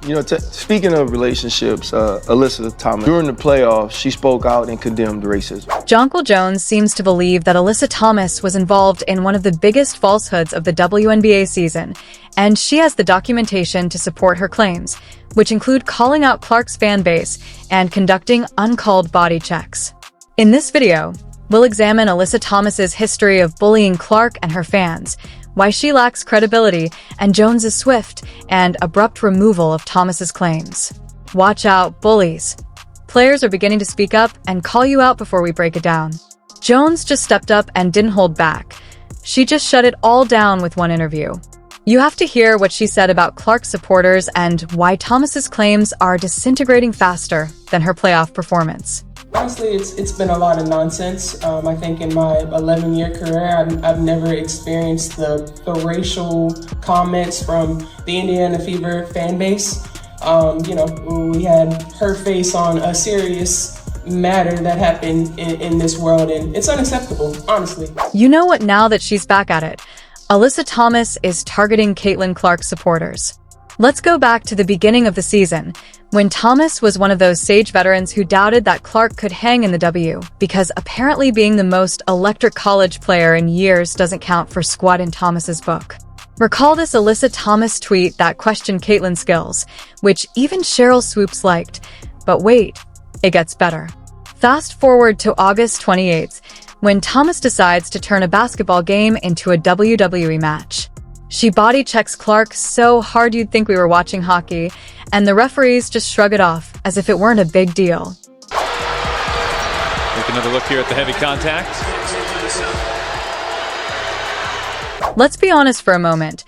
Speaking of relationships, Alyssa Thomas, during the playoffs, she spoke out and condemned racism. Jonquil Jones seems to believe that Alyssa Thomas was involved in one of the biggest falsehoods of the WNBA season, and she has the documentation to support her claims, which include calling out Clark's fan base and conducting uncalled body checks. In this video, we'll examine Alyssa Thomas's history of bullying Clark and her fans, why she lacks credibility, and Jones's swift and abrupt removal of Thomas's claims. Watch out, bullies. Players are beginning to speak up and call you out before we break it down. Jones just stepped up and didn't hold back. She just shut it all down with one interview. You have to hear what she said about Clark's supporters and why Thomas's claims are disintegrating faster than her playoff performance. Honestly, it's been a lot of nonsense. I think in my 11-year career, I've never experienced the racial comments from the indianafever fan base. We had her face on a serious matter that happened in this world, and it's unacceptable, honestly. You know what, now that she's back at it, Alyssa Thomas is targeting Caitlin Clark's supporters. Let's go back to the beginning of the season, when Thomas was one of those sage veterans who doubted that Clark could hang in the W, because apparently being the most electric college player in years doesn't count for squat in Thomas's book. Recall this Alyssa Thomas tweet that questioned Caitlin's skills, which even Cheryl Swoops liked. But wait, it gets better. Fast forward to August 28th, when Thomas decides to turn a basketball game into a WWE match. She body checks Clark so hard you'd think we were watching hockey, and the referees just shrug it off as if it weren't a big deal. Take another look here at the heavy contact. Let's be honest for a moment.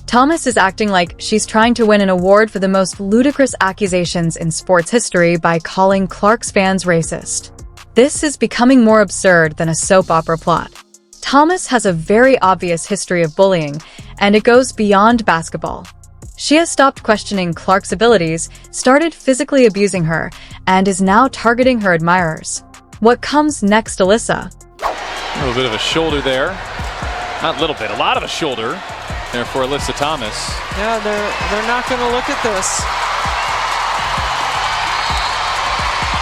Thomas is acting like she's trying to win an award for the most ludicrous accusations in sports history by calling Clark's fans racist. This is becoming more absurd than a soap opera plot. Thomas has a very obvious history of bullying, and it goes beyond basketball. She has stopped questioning Clark's abilities, started physically abusing her, and is now targeting her admirers. What comes next, Alyssa? A little bit of a shoulder there. Not a little bit, a lot of a shoulder there for Alyssa Thomas. Yeah, they're not going to look at this.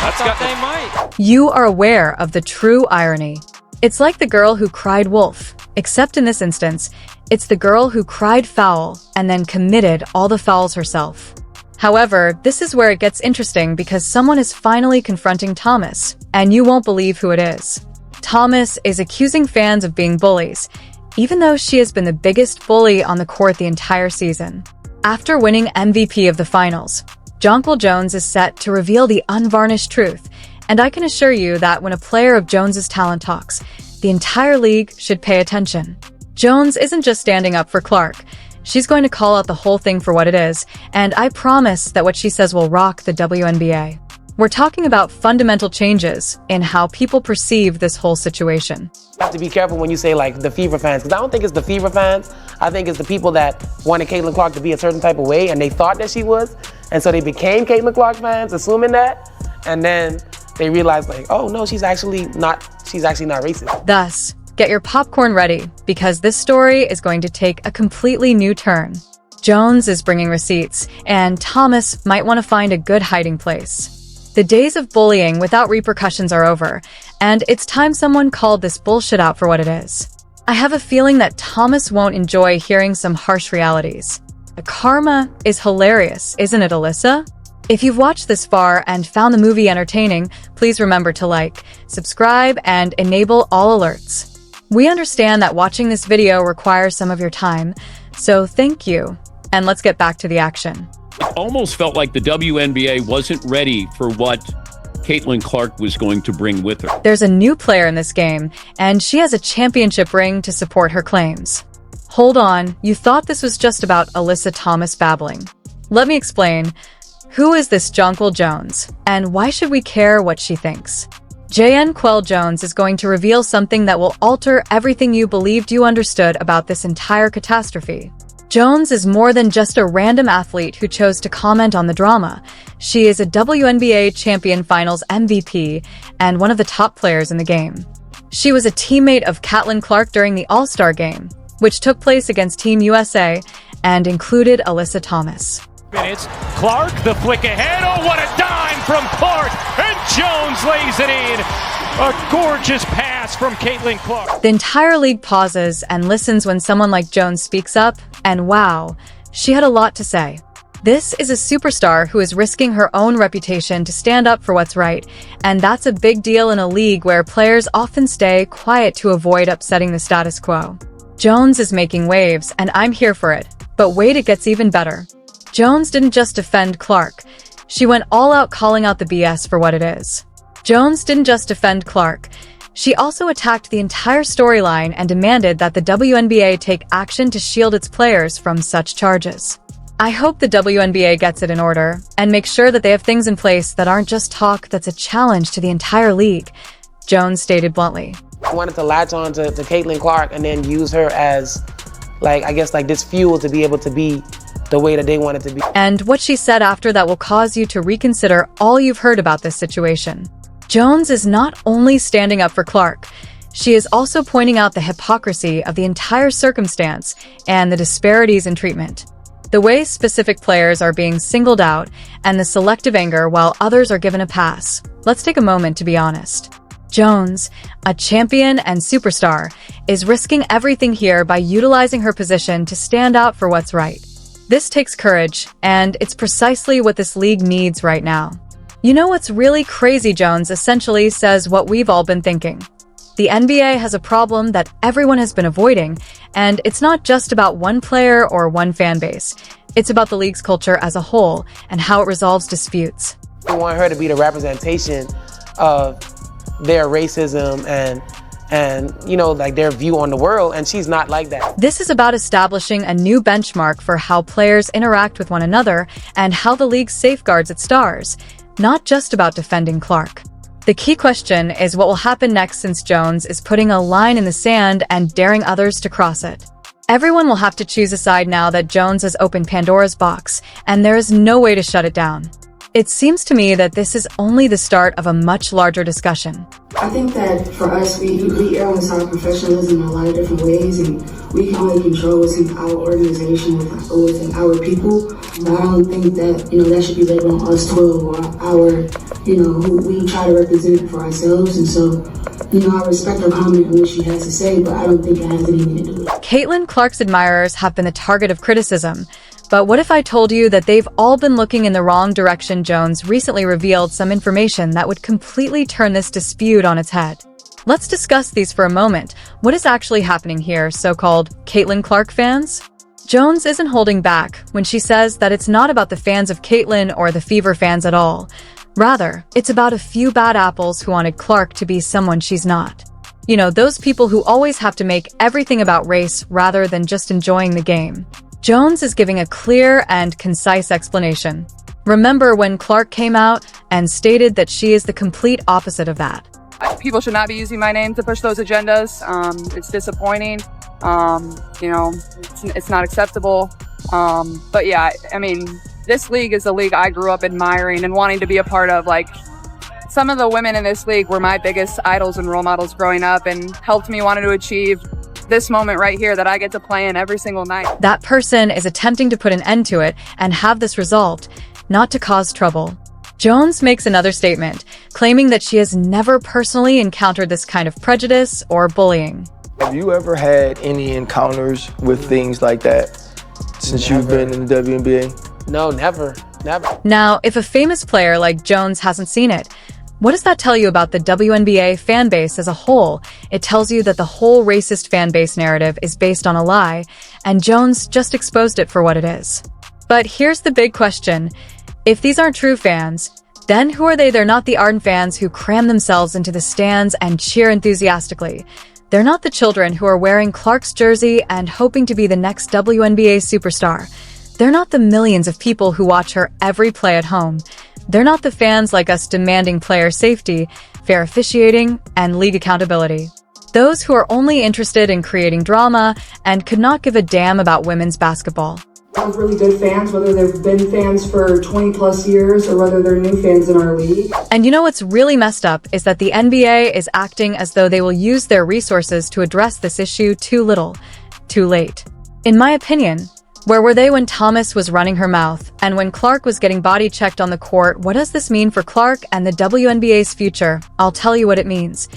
I thought they might. You are aware of the true irony. It's like the girl who cried wolf, except in this instance, it's the girl who cried foul and then committed all the fouls herself. However, this is where it gets interesting because someone is finally confronting Thomas, and you won't believe who it is. Thomas is accusing fans of being bullies, even though she has been the biggest bully on the court the entire season. After winning MVP of the finals, Jonquil Jones is set to reveal the unvarnished truth, and I can assure you that when a player of Jones's talent talks, the entire league should pay attention. Jones isn't just standing up for Clark. She's going to call out the whole thing for what it is, and I promise that what she says will rock the WNBA. We're talking about fundamental changes in how people perceive this whole situation. You have to be careful when you say like the Fever fans, because I don't think it's the Fever fans. I think it's the people that wanted Caitlin Clark to be a certain type of way, and they thought that she was, and so they became Caitlin Clark fans, assuming that, and then they realized like, oh no, she's actually not racist. Thus, get your popcorn ready, because this story is going to take a completely new turn. Jones is bringing receipts, and Thomas might want to find a good hiding place. The days of bullying without repercussions are over, and it's time someone called this bullshit out for what it is. I have a feeling that Thomas won't enjoy hearing some harsh realities. The karma is hilarious, isn't it, Alyssa? If you've watched this far and found the movie entertaining, please remember to like, subscribe, and enable all alerts. We understand that watching this video requires some of your time, so thank you, and let's get back to the action. It almost felt like the WNBA wasn't ready for what Caitlin Clark was going to bring with her. There's a new player in this game, and she has a championship ring to support her claims. Hold on, you thought this was just about Alyssa Thomas babbling. Let me explain. Who is this Jonquil Jones, and why should we care what she thinks? Jonquil Jones is going to reveal something that will alter everything you believed you understood about this entire catastrophe. Jones is more than just a random athlete who chose to comment on the drama. She is a WNBA Champion Finals MVP and one of the top players in the game. She was a teammate of Caitlin Clark during the All-Star Game, which took place against Team USA and included Alyssa Thomas. Minutes. Clark, the flick ahead. Oh, what a dime from Clark. And Jones lays it in. A gorgeous pass from Caitlin Clark. The entire league pauses and listens when someone like Jones speaks up, and wow, she had a lot to say. This is a superstar who is risking her own reputation to stand up for what's right, and that's a big deal in a league where players often stay quiet to avoid upsetting the status quo. Jones is making waves, and I'm here for it. But wait, it gets even better. Jones didn't just defend Clark. She went all out calling out the BS for what it is. Jones didn't just defend Clark. She also attacked the entire storyline and demanded that the WNBA take action to shield its players from such charges. I hope the WNBA gets it in order and makes sure that they have things in place that aren't just talk that's a challenge to the entire league, Jones stated bluntly. I wanted to latch on to Caitlin Clark and then use her as, this fuel to be able to be the way that they want it to be. And what she said after that will cause you to reconsider all you've heard about this situation. Jones is not only standing up for Clark, she is also pointing out the hypocrisy of the entire circumstance and the disparities in treatment. The way specific players are being singled out and the selective anger while others are given a pass. Let's take a moment to be honest. Jones, a champion and superstar, is risking everything here by utilizing her position to stand out for what's right. This takes courage, and it's precisely what this league needs right now. You know what's really crazy? Jones essentially says what we've all been thinking. The NBA has a problem that everyone has been avoiding, and it's not just about one player or one fan base. It's about the league's culture as a whole and how it resolves disputes. I want her to be the representation of their racism and their view on the world, and she's not like that. This is about establishing a new benchmark for how players interact with one another and how the league safeguards its stars, not just about defending Clark. The key question is what will happen next, since Jones is putting a line in the sand and daring others to cross it. Everyone will have to choose a side now that Jones has opened Pandora's box, and there is no way to shut it down. It seems to me that this is only the start of a much larger discussion. I think that for us, we err on the side of professionalism in a lot of different ways, and we can only control what's in our organization with our people. But I don't think that, that should be laid on us 12 or our, who we try to represent for ourselves. And so, I respect her comment and what she has to say, but I don't think it has anything to do with it. Caitlin Clark's admirers have been the target of criticism. But what if I told you that they've all been looking in the wrong direction? Jones recently revealed some information that would completely turn this dispute on its head. Let's discuss these for a moment. What is actually happening here, so-called Caitlin Clark fans? Jones isn't holding back when she says that it's not about the fans of Caitlin or the Fever fans at all. Rather, it's about a few bad apples who wanted Clark to be someone she's not. Those people who always have to make everything about race rather than just enjoying the game. Jones is giving a clear and concise explanation. Remember when Clark came out and stated that she is the complete opposite of that? People should not be using my name to push those agendas. It's disappointing. It's not acceptable. But yeah, this league is a league I grew up admiring and wanting to be a part of. Some of the women in this league were my biggest idols and role models growing up and helped me want to achieve this moment right here that I get to play in every single night. That person is attempting to put an end to it and have this resolved, not to cause trouble. Jones makes another statement, claiming that she has never personally encountered this kind of prejudice or bullying. Have you ever had any encounters with things like that since you've been in the WNBA? No, never. Now, if a famous player like Jones hasn't seen it, what does that tell you about the WNBA fan base as a whole? It tells you that the whole racist fan base narrative is based on a lie, and Jones just exposed it for what it is. But here's the big question. If these aren't true fans, then who are they? They're not the ardent fans who cram themselves into the stands and cheer enthusiastically. They're not the children who are wearing Clark's jersey and hoping to be the next WNBA superstar. They're not the millions of people who watch her every play at home. They're not the fans like us demanding player safety, fair officiating, and league accountability. Those who are only interested in creating drama and could not give a damn about women's basketball. I have really good fans, whether they've been fans for 20 plus years or whether they're new fans in our league. And what's really messed up is that the NBA is acting as though they will use their resources to address this issue too little, too late. In my opinion, Where were they when Thomas was running her mouth? And when Clark was getting body checked on the court? What does this mean for Clark and the WNBA's future? I'll tell you what it means.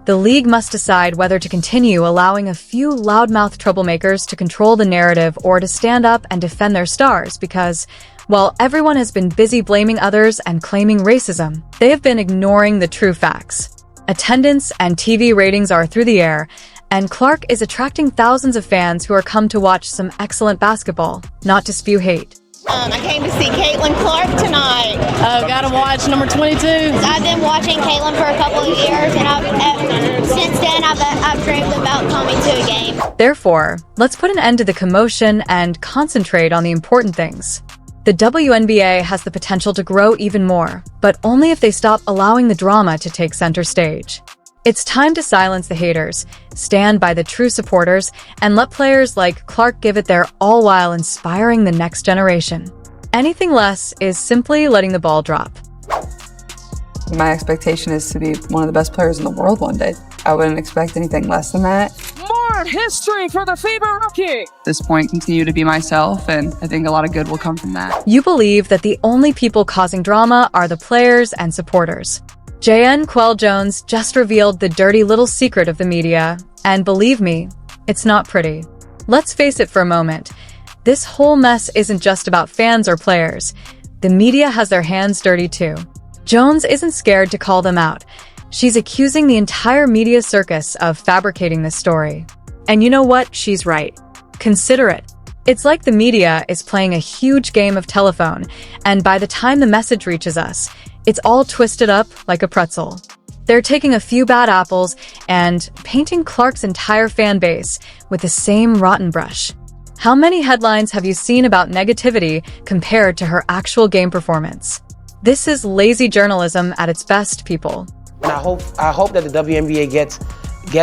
The league must decide whether to continue allowing a few loudmouth troublemakers to control the narrative or to stand up and defend their stars because, while everyone has been busy blaming others and claiming racism, they have been ignoring the true facts. Attendance and TV ratings are through the air, and Clark is attracting thousands of fans who are come to watch some excellent basketball, not to spew hate. I came to see Caitlin Clark tonight. Oh, gotta watch number 22. I've been watching Caitlin for a couple of years, and since then I've dreamed about coming to a game. Therefore, let's put an end to the commotion and concentrate on the important things. The WNBA has the potential to grow even more, but only if they stop allowing the drama to take center stage. It's time to silence the haters, stand by the true supporters, and let players like Clark give it their all while inspiring the next generation. Anything less is simply letting the ball drop. My expectation is to be one of the best players in the world one day. I wouldn't expect anything less than that. More history for the Fever rookie. At this point, continue to be myself, and I think a lot of good will come from that. You believe that the only people causing drama are the players and supporters. Jonquil Jones just revealed the dirty little secret of the media, and believe me, it's not pretty. Let's face it for a moment. This whole mess isn't just about fans or players. The media has their hands dirty too. Jones isn't scared to call them out. She's accusing the entire media circus of fabricating this story. And you know what? She's right. Consider it. It's like the media is playing a huge game of telephone, and by the time the message reaches us, it's all twisted up like a pretzel. They're taking a few bad apples and painting Clark's entire fan base with the same rotten brush. How many headlines have you seen about negativity compared to her actual game performance? This is lazy journalism at its best, people. And I hope that the WNBA gets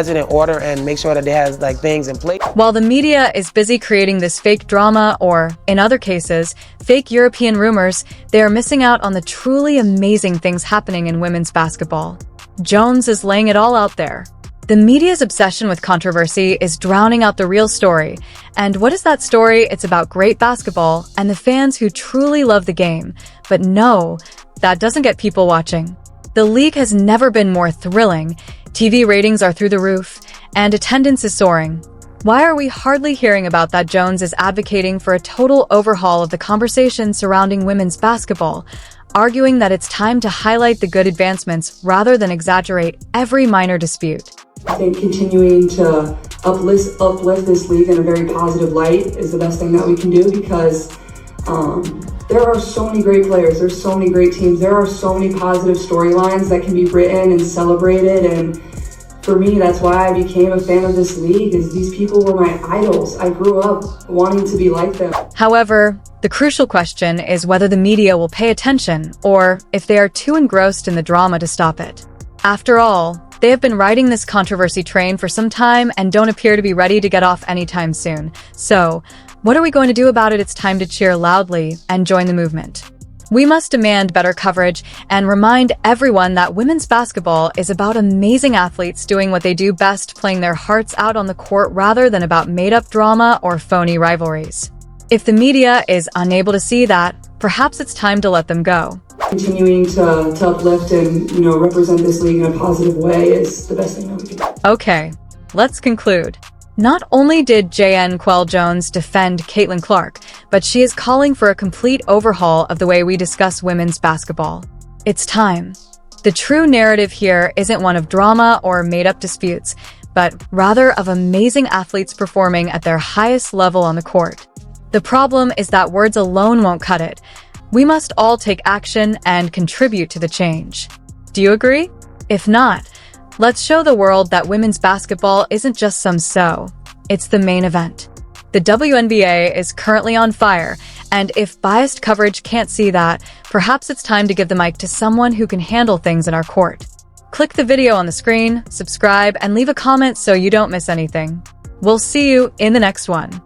it in order and make sure that they have things in place. While the media is busy creating this fake drama or, in other cases, fake European rumors, they are missing out on the truly amazing things happening in women's basketball. Jones is laying it all out there. The media's obsession with controversy is drowning out the real story. And what is that story? It's about great basketball and the fans who truly love the game. But no, that doesn't get people watching. The league has never been more thrilling. TV ratings are through the roof, and attendance is soaring. Why are we hardly hearing about that? Jones is advocating for a total overhaul of the conversation surrounding women's basketball, arguing that it's time to highlight the good advancements rather than exaggerate every minor dispute. I think continuing to uplift this league in a very positive light is the best thing that we can do because there are so many great players, there's so many great teams, there are so many positive storylines that can be written and celebrated, and for me, that's why I became a fan of this league, is these people were my idols. I grew up wanting to be like them. However, the crucial question is whether the media will pay attention or if they are too engrossed in the drama to stop it. After all, they have been riding this controversy train for some time and don't appear to be ready to get off anytime soon. So, what are we going to do about it? It's time to cheer loudly and join the movement. We must demand better coverage and remind everyone that women's basketball is about amazing athletes doing what they do best, playing their hearts out on the court rather than about made-up drama or phony rivalries. If the media is unable to see that, perhaps it's time to let them go. Continuing to uplift and represent this league in a positive way is the best thing that we can do. Okay, let's conclude. Not only did Jonquil Jones defend Caitlin Clark, but she is calling for a complete overhaul of the way we discuss women's basketball. It's time. The true narrative here isn't one of drama or made-up disputes, but rather of amazing athletes performing at their highest level on the court. The problem is that words alone won't cut it. We must all take action and contribute to the change. Do you agree? If not, let's show the world that women's basketball isn't just some show. It's the main event. The WNBA is currently on fire, and if biased coverage can't see that, perhaps it's time to give the mic to someone who can handle things in our court. Click the video on the screen, subscribe, and leave a comment so you don't miss anything. We'll see you in the next one.